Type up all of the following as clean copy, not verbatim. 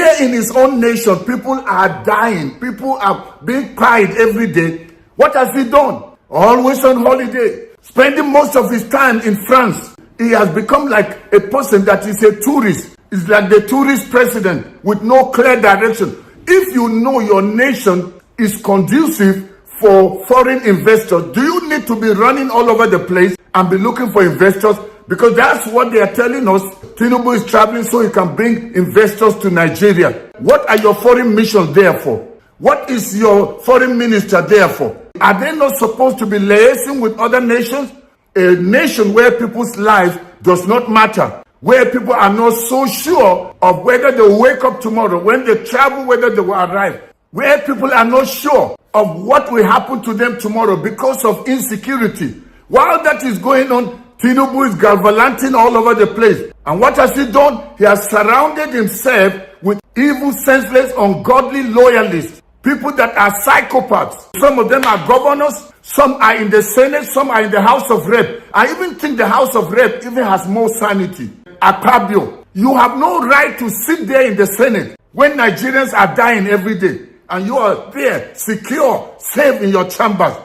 Here in his own nation, people are dying. People are being cried every day. What has he done? Always on holiday, spending most of his time in France. He has become like a person that is a tourist. It's like the tourist president with no clear direction. If you know your nation is conducive for foreign investors, do you need to be running all over the place and be looking for investors? Because that's what they are telling us. Tinubu is traveling so he can bring investors to Nigeria. What are your foreign missions there for? What is your foreign minister there for? Are they not supposed to be liaising with other nations? A nation where people's lives does not matter, where people are not so sure of whether they will wake up tomorrow, when they travel, whether they will arrive, where people are not sure of what will happen to them tomorrow because of insecurity. While that is going on, Tinubu is gallivanting all over the place. And what has he done? He has surrounded himself with evil, senseless, ungodly loyalists. People that are psychopaths. Some of them are governors. Some are in the Senate. Some are in the House of Rep. I even think the House of Rep even has more sanity. Akpabio, you have no right to sit there in the Senate when Nigerians are dying every day. And you are there, secure, safe in your chambers.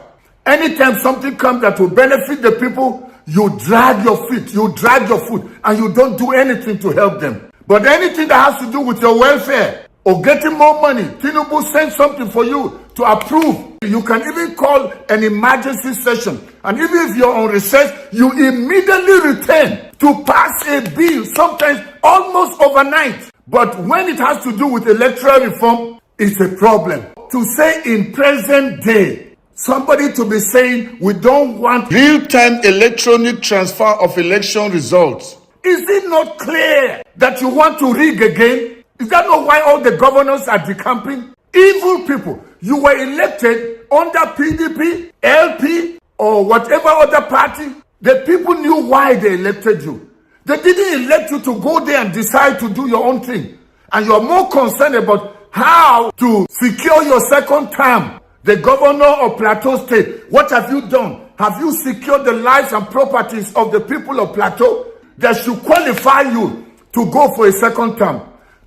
Anytime something comes that will benefit the people, you drag your feet, you drag your foot, and you don't do anything to help them. But anything that has to do with your welfare or getting more money, Tinubu sends something for you to approve. You can even call an emergency session. And even if you're on recess, you immediately return to pass a bill, sometimes almost overnight. But when it has to do with electoral reform, it's a problem. To say in present day, somebody to be saying we don't want real-time electronic transfer of election results. Is it not clear that you want to rig again? Is that not why all the governors are decamping? Evil people. You were elected under PDP, LP, or whatever other party. The people knew why they elected you. They didn't elect you to go there and decide to do your own thing. And you're more concerned about how to secure your second term. The governor of Plateau State, what have you done? Have you secured the lives and properties of the people of Plateau that should qualify you to go for a second term?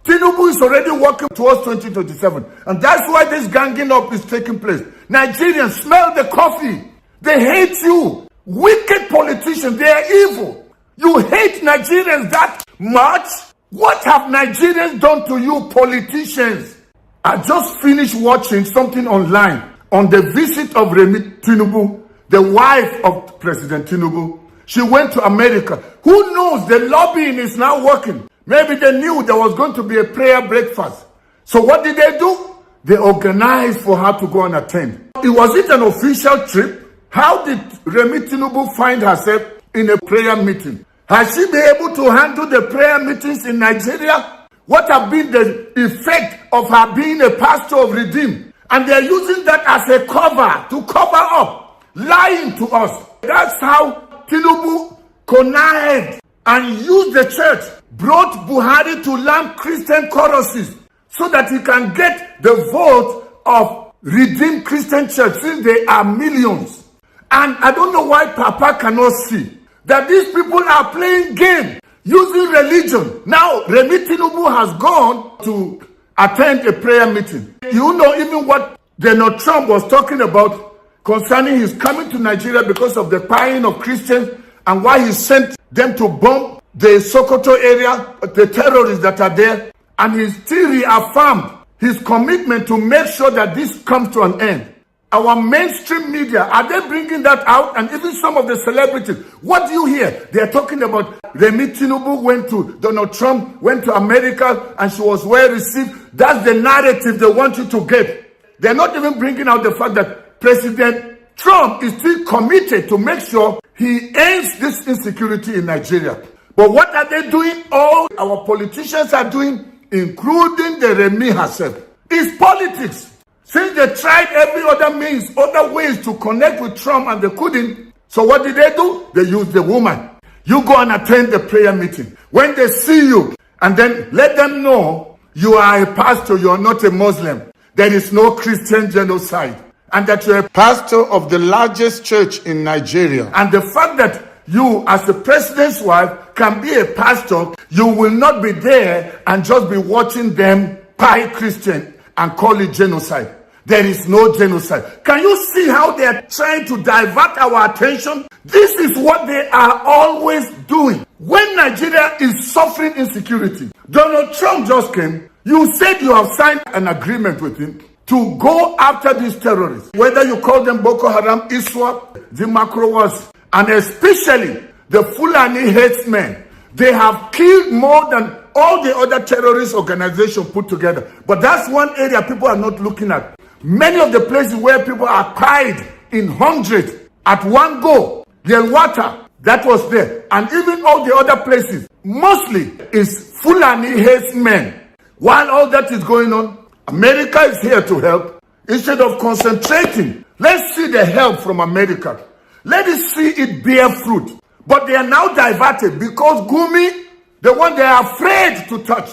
Tinubu is already working towards 2027. And that's why this ganging up is taking place. Nigerians, smell the coffee. They hate you. Wicked politicians, they are evil. You hate Nigerians that much? What have Nigerians done to you, politicians? I just finished watching something online on the visit of Tinubu, the wife of President Tinubu. She went to America. Who knows? The lobbying is now working. Maybe they knew there was going to be a prayer breakfast. So what did they do? They organized for her to go and attend. Was it an official trip? How did Tinubu find herself in a prayer meeting? Has she been able to handle the prayer meetings in Nigeria? What have been the effect of her being a pastor of Redeem? And they're using that as a cover to cover up, lying to us. That's how Tinubu connived and used the church, brought Buhari to learn Christian choruses so that he can get the vote of Redeemed Christian Church, since there are millions. And I don't know why Papa cannot see that these people are playing game. Using religion. Now, Tinubu has gone to attend a prayer meeting. You know even what Donald Trump was talking about concerning his coming to Nigeria because of the prying of Christians and why he sent them to bomb the Sokoto area, the terrorists that are there. And he still reaffirmed his commitment to make sure that this comes to an end. Our mainstream media, are they bringing that out? And even some of the celebrities, what do you hear? They're talking about Tinubu went to, Donald Trump went to America and she was well received. That's the narrative they want you to get. They're not even bringing out the fact that President Trump is still committed to make sure he ends this insecurity in Nigeria. But what are they doing? All our politicians are doing, including the Remi herself, is politics. Since they tried every other means, other ways to connect with Trump and they couldn't, so what did they do? They used the woman. You go and attend the prayer meeting. When they see you, and then let them know you are a pastor, you are not a Muslim. There is no Christian genocide. And that you're a pastor of the largest church in Nigeria. And the fact that you, as the president's wife, can be a pastor, you will not be there and just be watching them pie Christian and call it genocide. There is no genocide. Can you see how they are trying to divert our attention? This is what they are always doing. When Nigeria is suffering insecurity, Donald Trump just came. You said you have signed an agreement with him to go after these terrorists. Whether you call them Boko Haram, ISWAP, the macro wars, and especially the Fulani headsmen. They have killed more than all the other terrorist organizations put together. But that's one area people are not looking at. Many of the places where people are tied in hundreds at one go, Yelwata, that was there, and even all the other places, mostly is Fulani headsmen. While all that is going on, America is here to help. Instead of concentrating, let's see the help from America. Let us see it bear fruit. But they are now diverted because Gumi, the one they are afraid to touch.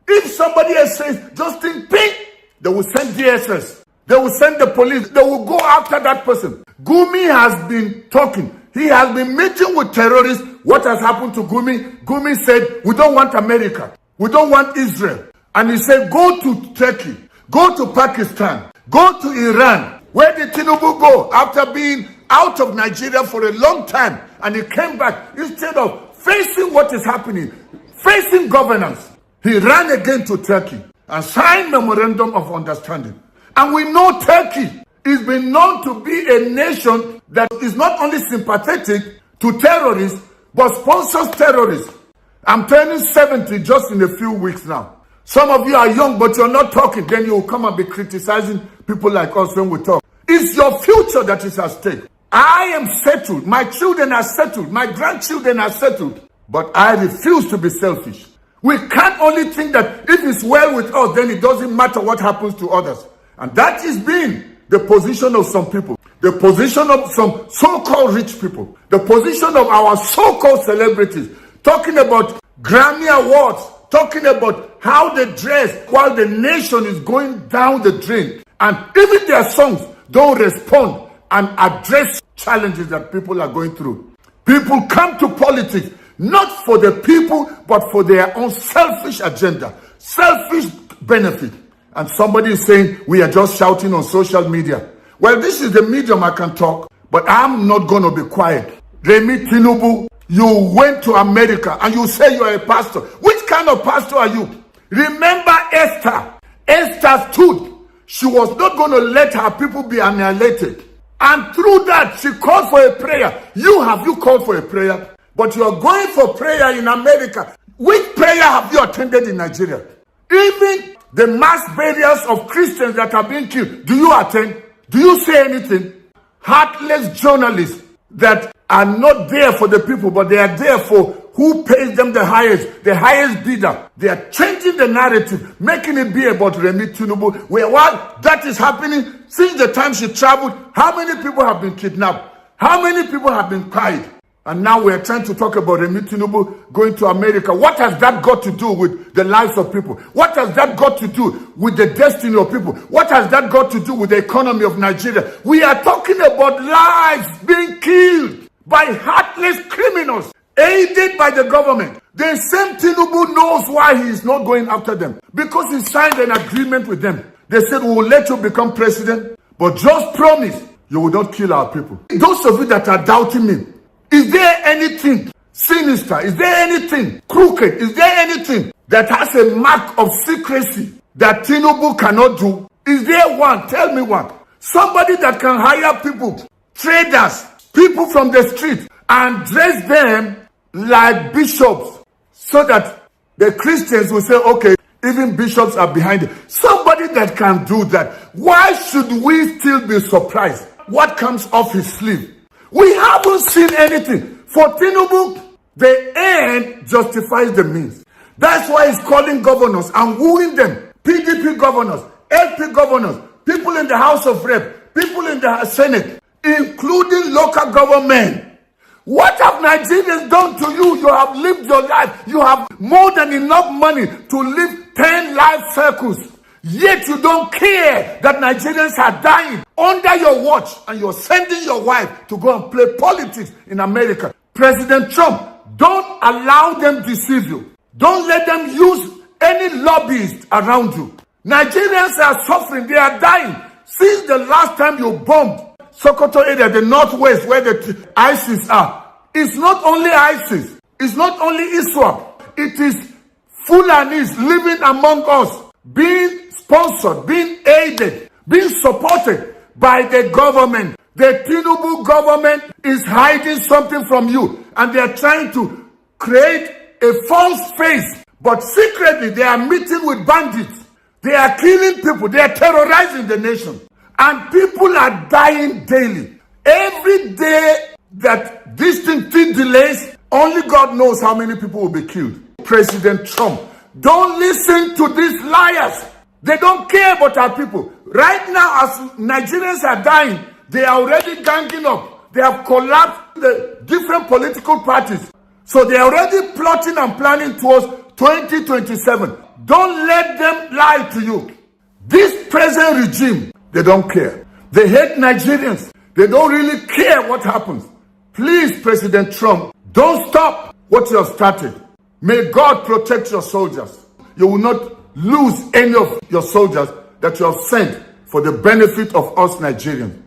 If somebody else says, just think pink, they will send DSS. They will send the police. They will go after that person. Gumi has been talking. He has been meeting with terrorists. What has happened to Gumi? Gumi said, we don't want America. We don't want Israel. And he said, go to Turkey. Go to Pakistan. Go to Iran. Where did Tinubu go after being out of Nigeria for a long time? And he came back. Instead of facing what is happening, facing governance, he ran again to Turkey and signed memorandum of understanding. And we know Turkey is been known to be a nation that is not only sympathetic to terrorists, but sponsors terrorists. I'm turning 70 just in a few weeks now. Some of you are young, but you're not talking. Then you will come and be criticizing people like us when we talk. It's your future that is at stake. I am settled. My children are settled. My grandchildren are settled. But I refuse to be selfish. We can't only think that if it's well with us, then it doesn't matter what happens to others. And that is being the position of some people. The position of some so-called rich people. The position of our so-called celebrities. Talking about Grammy Awards. Talking about how they dress while the nation is going down the drain. And even their songs don't respond and address challenges that people are going through. People come to politics not for the people, but for their own selfish agenda, selfish benefit. And somebody is saying, we are just shouting on social media. Well, this is the medium I can talk, but I'm not going to be quiet. Remi Tinubu, you went to America and you say you are a pastor. Which kind of pastor are you? Remember Esther. Esther stood. She was not going to let her people be annihilated. And through that, she called for a prayer. Have you called for a prayer? But you are going for prayer in America. Which prayer have you attended in Nigeria? Even the mass burials of Christians that are being killed, do you attend? Do you say anything? Heartless journalists that are not there for the people, but they are there for who pays them the highest bidder. They are changing the narrative, making it be about Remi Tinubu. Where while that is happening, since the time she traveled, how many people have been kidnapped? How many people have been killed? And now we are trying to talk about Remi Tinubu going to America. What has that got to do with the lives of people? What has that got to do with the destiny of people? What has that got to do with the economy of Nigeria? We are talking about lives being killed by heartless criminals, aided by the government. The same Tinubu knows why he is not going after them. Because he signed an agreement with them. They said, we will let you become president, but just promise you will not kill our people. Those of you that are doubting me, is there anything sinister? Is there anything crooked? Is there anything that has a mark of secrecy that Tinubu cannot do? Is there one? Tell me one. Somebody that can hire people, traders, people from the street, and dress them like bishops so that the Christians will say, okay, even bishops are behind it. Somebody that can do that. Why should we still be surprised? What comes off his sleeve? We haven't seen anything. For Tinubu, the end justifies the means. That's why he's calling governors and wooing them. PDP governors, LP governors, people in the House of Rep, people in the Senate, including local government. What have Nigerians done to you? You have lived your life. You have more than enough money to live 10 life circles. Yet you don't care that Nigerians are dying under your watch, and you're sending your wife to go and play politics in America. President Trump, don't allow them deceive you. Don't let them use any lobbyist around you. Nigerians are suffering. They are dying. Since the last time you bombed Sokoto area, the northwest, where the ISIS are, it's not only ISIS. It's not only ISWAP. It is Fulanis living among us, being sponsored, being aided, being supported by the government. The Tinubu government is hiding something from you, and they are trying to create a false face. But secretly, they are meeting with bandits. They are killing people. They are terrorizing the nation. And people are dying daily. Every day that this thing delays, only God knows how many people will be killed. President Trump, don't listen to these liars. They don't care about our people. Right now, as Nigerians are dying, they are already ganging up. They have collapsed the different political parties. So they are already plotting and planning towards 2027. Don't let them lie to you. This present regime, they don't care. They hate Nigerians. They don't really care what happens. Please, President Trump, don't stop what you have started. May God protect your soldiers. You will not lose any of your soldiers that you have sent for the benefit of us Nigerians.